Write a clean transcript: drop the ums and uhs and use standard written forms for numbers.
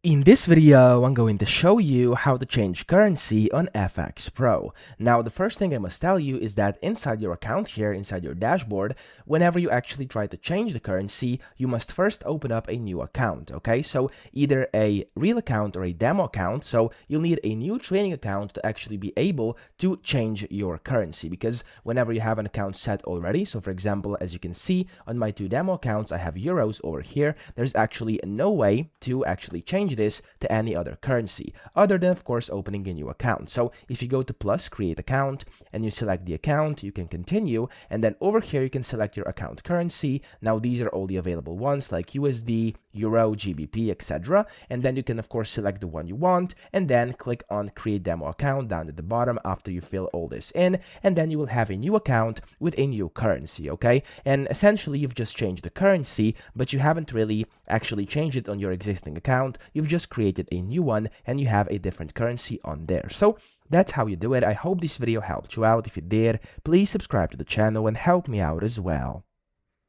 In this video, I'm going to show you how to change currency on FxPro. Now, the first thing I must tell you is that inside your account here, inside your dashboard, whenever you actually try to change the currency, you must first open up a new account, okay? So either a real account or a demo account. So you'll need a new trading account to actually be able to change your currency, because whenever you have an account set already, so for example, as you can see on my two demo accounts, I have euros over here. There's actually no way to actually change this to any other currency other than, of course, opening a new account. So if you go to plus create account and you select the account, you can continue, and then over here you can select your account currency. Now these are all the available ones like USD, Euro, GBP, etc. And then you can of course select the one you want and then click on create demo account down at the bottom after you fill all this in, and then you will have a new account with a new currency, okay? And essentially you've just changed the currency, but you haven't really actually changed it on your existing account. You've just created a new one and you have a different currency on there. So that's how you do it. I hope this video helped you out. If it did, please subscribe to the channel and help me out as well.